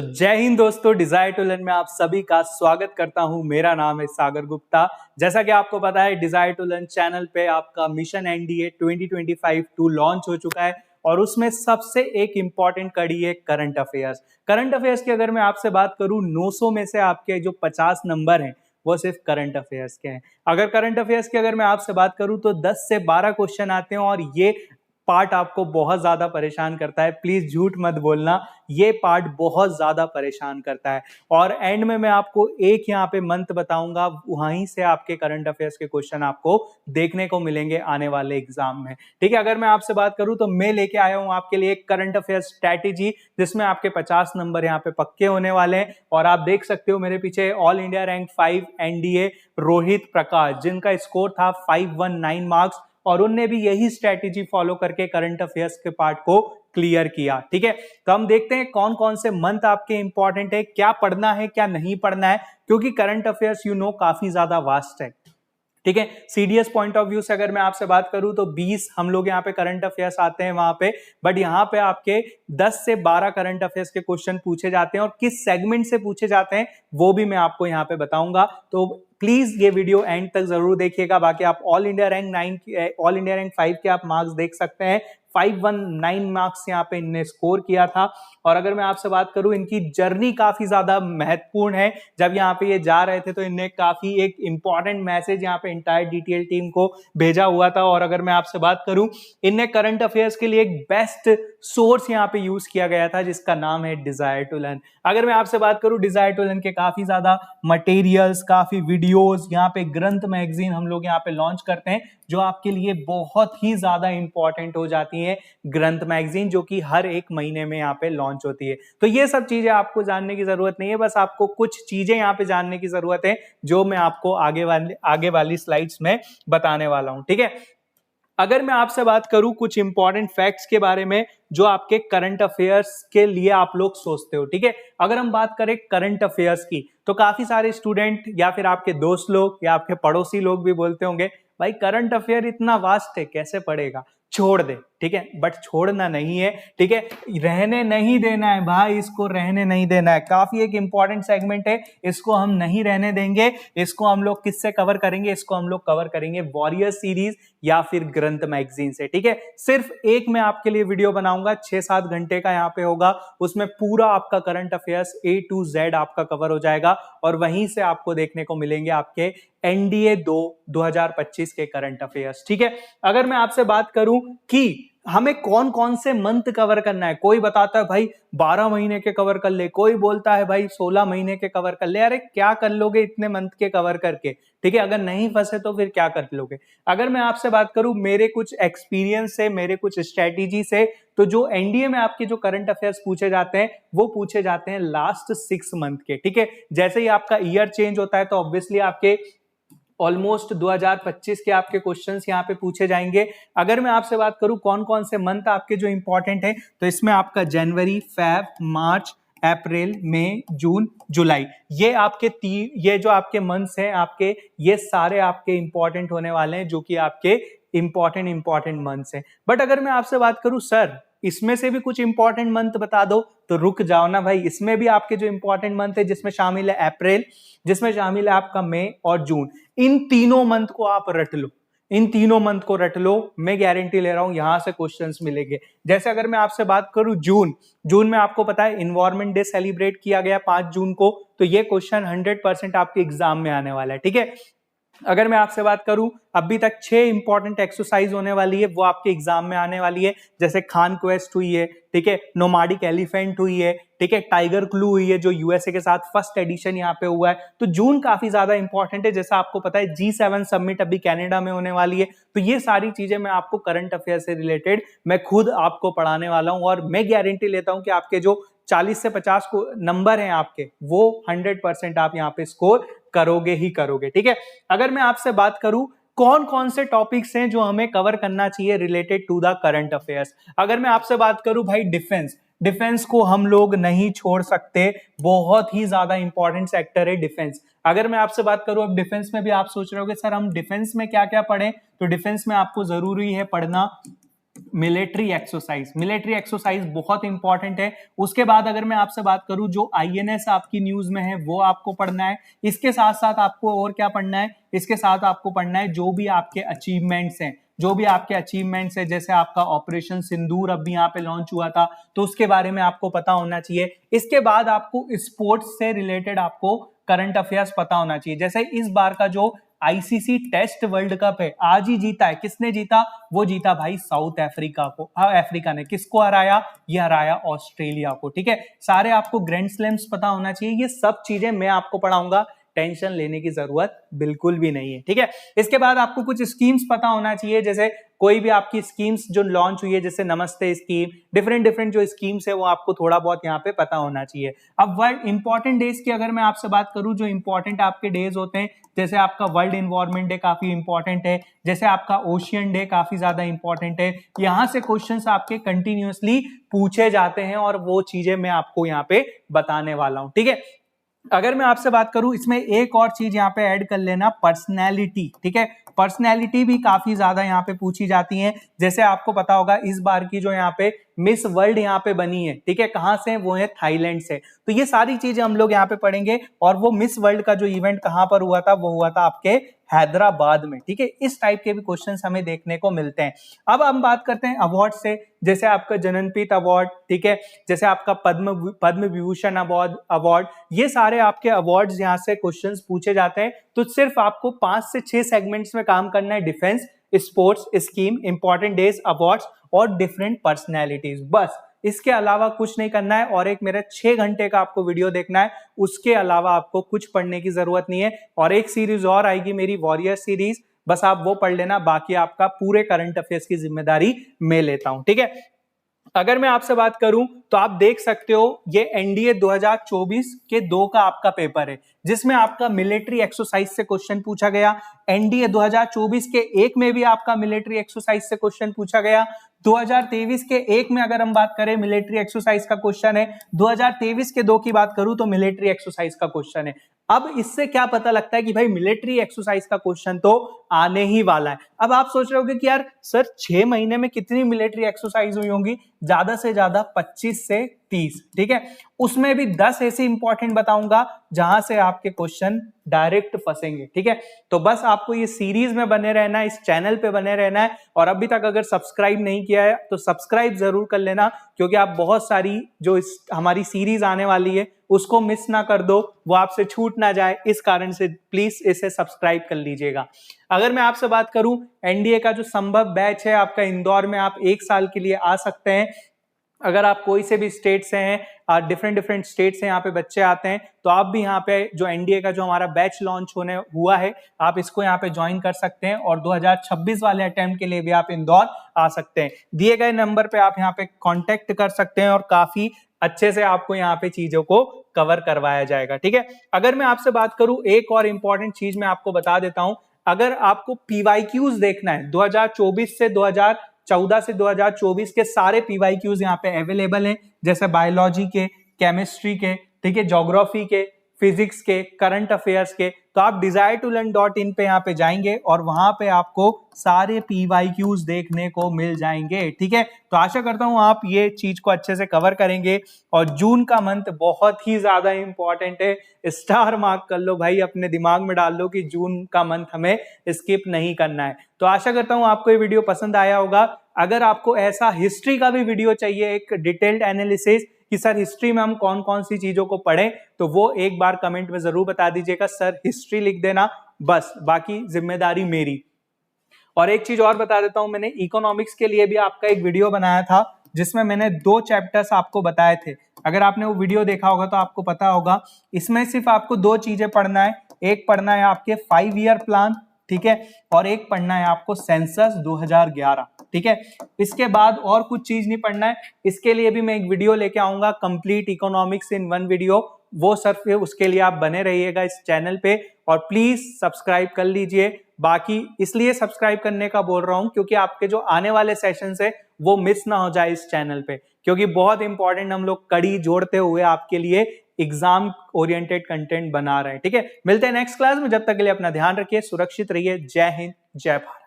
जय हिंद दोस्तों, desire to learn में आप सभी का स्वागत करता हूं। मेरा नाम है सागर गुप्ता। जैसा कि आपको पता है, डिजायर टू लर्न चैनल पे आपका मिशन एनडीए 2025 2 लॉन्च हो चुका है और उसमें सबसे एक इंपॉर्टेंट कड़ी है करंट अफेयर्स। करंट अफेयर्स की अगर मैं आपसे बात करूं, 900 में से आपके जो 50 नंबर हैं वो सिर्फ करंट अफेयर्स के हैं। अगर करंट अफेयर्स की अगर मैं आपसे बात करूं तो 10 से 12 क्वेश्चन आते हैं और ये पार्ट आपको बहुत ज्यादा परेशान करता है। प्लीज झूठ मत बोलना, ये पार्ट बहुत ज्यादा परेशान करता है। और एंड में मैं आपको एक यहाँ पे मंथ बताऊंगा, वहीं से आपके करंट अफेयर्स के क्वेश्चन आपको देखने को मिलेंगे आने वाले एग्जाम में। ठीक है, अगर मैं आपसे बात करूं तो मैं लेके आया हूं आपके लिए एक करंट अफेयर्स स्ट्रैटेजी, जिसमें आपके 50 नंबर यहाँ पे पक्के होने वाले हैं। और आप देख सकते हो मेरे पीछे all India rank 5 NDA Rohit Prakash, जिनका स्कोर था 519 मार्क्स, और उनने भी यही स्ट्रैटेजी फॉलो करके करंट अफेयर्स के पार्ट को क्लियर किया। ठीक है, तो हम देखते हैं कौन कौन से मंथ आपके इंपॉर्टेंट है, क्या पढ़ना है क्या नहीं पढ़ना है, क्योंकि करंट अफेयर्स काफी ज्यादा वास्ट है। ठीक है, सीडीएस पॉइंट ऑफ व्यू से अगर मैं आपसे बात करूं तो 20 हम लोग यहाँ पे करंट अफेयर्स आते हैं वहां पे, बट यहाँ पे आपके 10 से 12 करंट अफेयर्स के क्वेश्चन पूछे जाते हैं और किस सेगमेंट से पूछे जाते हैं वो भी मैं आपको यहाँ पे बताऊंगा। तो प्लीज ये वीडियो एंड तक जरूर देखिएगा। बाकी आप ऑल इंडिया रैंक 5 के आप मार्क्स देख सकते हैं। 519 मार्क्स यहाँ पे इनने स्कोर किया था। और अगर मैं आपसे बात करूं, इनकी जर्नी काफी ज्यादा महत्वपूर्ण है। जब यहाँ पे ये जा रहे थे तो इनने काफी एक इंपॉर्टेंट मैसेज यहाँ पे इंटायर डीटीएल टीम को भेजा हुआ था। और अगर मैं आपसे बात करूं, इनने करंट अफेयर्स के लिए एक बेस्ट सोर्स यहाँ पे यूज किया गया था, जिसका नाम है डिजायर टू लर्न। अगर मैं आपसे बात करूं, डिजायर टू लर्न के काफी ज्यादा मटेरियल्स, काफी वीडियोस, यहाँ पे ग्रंथ मैगजीन हम लोग यहाँ पे लॉन्च करते हैं, जो आपके लिए बहुत ही ज्यादा इंपॉर्टेंट हो जाती है। ग्रंथ मैगजीन जो कि हर एक महीने में यहाँ पे लॉन्च होती है। तो ये सब चीजें आपको जानने की जरूरत नहीं है, बस आपको कुछ चीजें यहाँ पे जानने की जरूरत है, जो मैं आपको आगे वाली स्लाइड्स में बताने वाला हूं। ठीक है, अगर मैं आपसे बात करूं कुछ इंपॉर्टेंट फैक्ट्स के बारे में जो आपके करंट अफेयर्स के लिए आप लोग सोचते हो। ठीक है, अगर हम बात करें करंट अफेयर्स की, तो काफी सारे स्टूडेंट या फिर आपके दोस्त लोग या आपके पड़ोसी लोग भी बोलते होंगे, भाई करंट अफेयर इतना वास्ट है, कैसे पढ़ेगा, छोड़ दे। ठीक है, बट छोड़ना नहीं है। ठीक है, रहने नहीं देना है भाई, इसको रहने नहीं देना है। काफी एक इंपॉर्टेंट सेगमेंट है, इसको हम नहीं रहने देंगे। इसको हम लोग किससे कवर करेंगे? इसको हम लोग कवर करेंगे वॉरियर सीरीज या फिर ग्रंथ मैगजीन से। ठीक है, सिर्फ एक मैं आपके लिए वीडियो बनाऊंगा, 6-7 घंटे का यहाँ पे होगा। उसमें पूरा आपका current affairs A to Z आपका कवर हो जाएगा और वहीं से आपको देखने को मिलेंगे आपके एनडीए 2025 के करंट अफेयर्स। ठीक है, अगर मैं आपसे बात करूं कि हमें कौन कौन से मंथ कवर करना है, कोई बताता है भाई 12 महीने के कवर कर ले, कोई बोलता है भाई 16 महीने के कवर कर ले। अरे क्या कर लोगे इतने मंथ के कवर करके? ठीक है, अगर नहीं फंसे तो फिर क्या कर लोगे? अगर मैं आपसे बात करूं मेरे कुछ एक्सपीरियंस से, मेरे कुछ स्ट्रेटेजी से, तो जो एनडीए में आपके जो करंट अफेयर्स पूछे जाते हैं वो पूछे जाते हैं लास्ट 6 मंथ के। ठीक है, जैसे ही आपका ईयर चेंज होता है तो ऑब्वियसली आपके ऑलमोस्ट 2025 के आपके क्वेश्चंस यहाँ पे पूछे जाएंगे। अगर मैं आपसे बात करूं कौन कौन से मंथ आपके जो इंपॉर्टेंट है, तो इसमें आपका जनवरी, फेब, मार्च, अप्रैल, मई, जून, जुलाई, ये आपके ये जो आपके मंथ्स हैं आपके, ये सारे आपके इंपॉर्टेंट होने वाले हैं, जो कि आपके इंपॉर्टेंट मंथ्स हैं। बट अगर मैं आपसे बात करूं सर इसमें से भी कुछ इंपॉर्टेंट मंथ बता दो, तो रुक जाओ ना भाई, इसमें भी आपके जो इंपॉर्टेंट मंथ है, जिसमें शामिल है अप्रैल, जिसमें शामिल है आपका मई और जून, इन तीनों मंथ को आप रट लो। इन तीनों मंथ को रट लो, मैं गारंटी ले रहा हूं यहां से क्वेश्चंस मिलेंगे। जैसे अगर मैं आपसे बात करूं जून में आपको पता है इन्वायरमेंट डे सेलिब्रेट किया गया 5 जून को, तो ये क्वेश्चन 100% आपके एग्जाम में आने वाला है। ठीक है, अगर मैं आपसे बात करूं अभी तक 6 इंपॉर्टेंट एक्सरसाइज होने वाली है, वो आपके एग्जाम में आने वाली है। जैसे खान क्वेस्ट हुई है, ठीक है, नोमाडिक एलिफेंट हुई है, ठीक है, टाइगर क्लू हुई है जो यूएसए के साथ फर्स्ट एडिशन यहाँ पे हुआ है। तो जून काफी ज्यादा इंपॉर्टेंट है। जैसा आपको पता है G7 समिट अभी कनाडा में होने वाली है, तो ये सारी चीजें मैं आपको करंट अफेयर से रिलेटेड मैं खुद आपको पढ़ाने वाला हूं और मैं गारंटी लेता हूं कि आपके जो 40 से 50 को नंबर हैं आपके, वो 100% आप यहाँ पे स्कोर करोगे ही करोगे। ठीक है, अगर मैं आपसे बात करूं कौन कौन से टॉपिक्स हैं जो हमें कवर करना चाहिए related to the current affairs, अगर मैं आपसे बात करूं भाई डिफेंस को हम लोग नहीं छोड़ सकते, बहुत ही ज्यादा इंपॉर्टेंट सेक्टर है डिफेंस। अगर मैं आपसे बात करूं अब डिफेंस में भी आप सोच रहे हो कि सर हम डिफेंस में क्या क्या पढ़ें, तो डिफेंस में आपको जरूरी है पढ़ना मिलिट्री एक्सरसाइज बहुत इंपॉर्टेंट है। उसके बाद अगर मैं आपसे बात करूं, जो आईएनएस आपकी न्यूज में है वो आपको पढ़ना है। इसके साथ साथ आपको और क्या पढ़ना है, इसके साथ आपको पढ़ना है जो भी आपके अचीवमेंट्स हैं, जैसे आपका ऑपरेशन सिंदूर अभी यहाँ पे लॉन्च हुआ था, तो उसके बारे में आपको पता होना चाहिए। इसके बाद आपको स्पोर्ट्स से रिलेटेड आपको करंट अफेयर्स पता होना चाहिए। जैसे इस बार का जो आईसीसी टेस्ट वर्ल्ड कप है आज ही जीता है, किसने जीता, वो जीता भाई साउथ अफ्रीका को। अफ्रीका ने किसको हराया, ये हराया ऑस्ट्रेलिया को। ठीक है, सारे आपको ग्रैंड स्लैम्स पता होना चाहिए। ये सब चीजें मैं आपको पढ़ाऊंगा, टेंशन लेने की जरूरत बिल्कुल भी नहीं है। ठीक है, इसके बाद आपको कुछ स्कीम्स पता होना चाहिए, जैसे कोई भी आपकी स्कीम्स जो लॉन्च हुई है, जैसे नमस्ते स्कीम, डिफरेंट जो स्कीम्स है वो आपको थोड़ा बहुत यहाँ पे पता होना चाहिए। अब वर्ल्ड इंपॉर्टेंट डेज की अगर मैं आपसे बात करूं, जो इंपॉर्टेंट आपके डेज होते हैं, जैसे आपका वर्ल्ड इन्वायरमेंट डे काफी इंपॉर्टेंट है, जैसे आपका ओशियन डे काफी ज्यादा इंपॉर्टेंट है। यहां से क्वेश्चंस आपके कंटिन्यूअसली पूछे जाते हैं और वो चीजें मैं आपको यहाँ पे बताने वाला हूं। ठीक है, अगर मैं आपसे बात करूं, इसमें एक और चीज यहाँ पे ऐड कर लेना, पर्सनैलिटी। ठीक है, पर्सनैलिटी भी काफी ज्यादा यहाँ पे पूछी जाती है। जैसे आपको पता होगा इस बार की जो यहाँ पे मिस वर्ल्ड यहाँ पे बनी है, ठीक है, कहां से, वो है थाईलैंड से। तो ये सारी चीजें हम लोग यहाँ पे पढ़ेंगे। और वो मिस वर्ल्ड का जो इवेंट कहां पर हुआ था, वो हुआ था आपके हैदराबाद में। ठीक है, इस टाइप के भी क्वेश्चंस हमें देखने को मिलते हैं। अब हम बात करते हैं अवार्ड से, जैसे आपका जननपीठ अवार्ड, ठीक है, जैसे आपका पद्म विभूषण अवार्ड, ये सारे आपके अवार्ड्स यहाँ से क्वेश्चंस पूछे जाते हैं। तो सिर्फ आपको 5 से 6 सेगमेंट्स में काम करना है, defence, sports, scheme, important days, awards और डिफरेंट पर्सनैलिटीज, बस। इसके अलावा कुछ नहीं करना है। और एक मेरा 6 घंटे का आपको वीडियो देखना है, उसके अलावा आपको कुछ पढ़ने की जरूरत नहीं है। और एक सीरीज और आएगी मेरी, वॉरियर सीरीज, बस आप वो पढ़ लेना, बाकी आपका पूरे करंट अफेयर्स की जिम्मेदारी मैं लेता हूं। ठीक है, अगर मैं आपसे बात करूं तो आप देख सकते हो, ये एनडीए 2024 के 2 का आपका पेपर है, जिसमें आपका मिलिट्री एक्सरसाइज से क्वेश्चन पूछा गया। एनडीए 2024 के 1 में भी आपका मिलिट्री एक्सरसाइज से क्वेश्चन पूछा गया। 2023 के 1 में अगर हम बात करें, मिलिट्री एक्सरसाइज का क्वेश्चन है। 2023 के 2 की बात करूं तो मिलिट्री एक्सरसाइज का क्वेश्चन है। अब इससे क्या पता लगता है कि भाई मिलिट्री एक्सरसाइज का क्वेश्चन तो आने ही वाला है। अब आप सोच रहे होगे कि यार सर 6 महीने में कितनी मिलिट्री एक्सरसाइज हुई होंगी, ज्यादा से ज्यादा 25 से 30। ठीक है, उसमें भी 10 ऐसे इंपॉर्टेंट बताऊंगा जहां से आपके क्वेश्चन डायरेक्ट फंसेंगे। ठीक है, तो बस आपको ये सीरीज में बने रहना है, इस चैनल पे बने रहना है। और अभी तक अगर सब्सक्राइब नहीं किया है तो सब्सक्राइब जरूर कर लेना, क्योंकि आप बहुत सारी जो इस हमारी सीरीज आने वाली है उसको मिस ना कर दो, वो आपसे छूट ना जाए, इस कारण से प्लीज इसे सब्सक्राइब कर लीजिएगा। अगर मैं आपसे बात करूं, एनडीए का जो संभव बैच है आपका इंदौर में, आप 1 साल के लिए आ सकते हैं। अगर आप कोई से भी स्टेट से हैं, डिफरेंट स्टेट से यहाँ पे बच्चे आते हैं, तो आप भी यहाँ पे जो एनडीए का जो हमारा बैच लॉन्च होने हुआ है, आप इसको यहाँ पे ज्वाइन कर सकते हैं। और 2026 वाले अटेम्प्ट के लिए भी आप इंदौर आ सकते हैं। दिए गए नंबर पे आप यहाँ पे कांटेक्ट कर सकते हैं और काफी अच्छे से आपको यहाँ पे चीजों को कवर करवाया जाएगा। ठीक है, अगर मैं आपसे बात करूं, एक और इंपॉर्टेंट चीज मैं आपको बता देता हूं। अगर आपको पीवाईक्यूज देखना है 2024 से 2014 से 2024 के सारे पीवाईक्यूज यहाँ पे अवेलेबल हैं, जैसे बायोलॉजी के, केमिस्ट्री के, ठीक है, ज्योग्राफी के, फिजिक्स के, करंट अफेयर्स के। तो आप desire2learn.in पे यहाँ पे जाएंगे और वहां पे आपको सारे पीवाईक्यूज देखने को मिल जाएंगे। ठीक है, तो आशा करता हूं आप ये चीज को अच्छे से कवर करेंगे। और जून का मंथ बहुत ही ज्यादा इंपॉर्टेंट है, स्टार मार्क कर लो भाई, अपने दिमाग में डाल लो कि जून का मंथ हमें स्किप नहीं करना है। तो आशा करता हूं आपको ये वीडियो पसंद आया होगा। अगर आपको ऐसा हिस्ट्री का भी वीडियो चाहिए, एक डिटेल्ड एनालिसिस कि सर हिस्ट्री में हम कौन कौन सी चीजों को पढ़ें, तो वो एक बार कमेंट में जरूर बता दीजिएगा, सर हिस्ट्री लिख देना, बस बाकी जिम्मेदारी मेरी। और एक चीज और बता देता हूं, मैंने इकोनॉमिक्स के लिए भी आपका एक वीडियो बनाया था, जिसमें मैंने 2 चैप्टर्स आपको बताए थे। अगर आपने वो वीडियो देखा होगा तो आपको पता होगा, इसमें सिर्फ आपको 2 चीजें पढ़ना है। एक पढ़ना है आपके 5 ईयर प्लान, ठीक है, और एक पढ़ना है आपको सेंसस 2011। ठीक है, इसके बाद और कुछ चीज नहीं पढ़ना है। इसके लिए भी मैं एक वीडियो लेके आऊंगा, कंप्लीट इकोनॉमिक्स इन 1 वीडियो, वो सिर्फ उसके लिए आप बने रहिएगा इस चैनल पे। और प्लीज सब्सक्राइब कर लीजिए। बाकी इसलिए सब्सक्राइब करने का बोल रहा हूं क्योंकि आपके जो आने वाले सेशंस है वो मिस ना हो जाए इस चैनल पे, क्योंकि बहुत इंपॉर्टेंट हम लोग कड़ी जोड़ते हुए आपके लिए एग्जाम ओरिएंटेड कंटेंट बना रहे हैं। ठीक है, मिलते हैं नेक्स्ट क्लास में, जब तक के लिए अपना ध्यान रखिए, सुरक्षित रहिए। जय हिंद, जय भारत।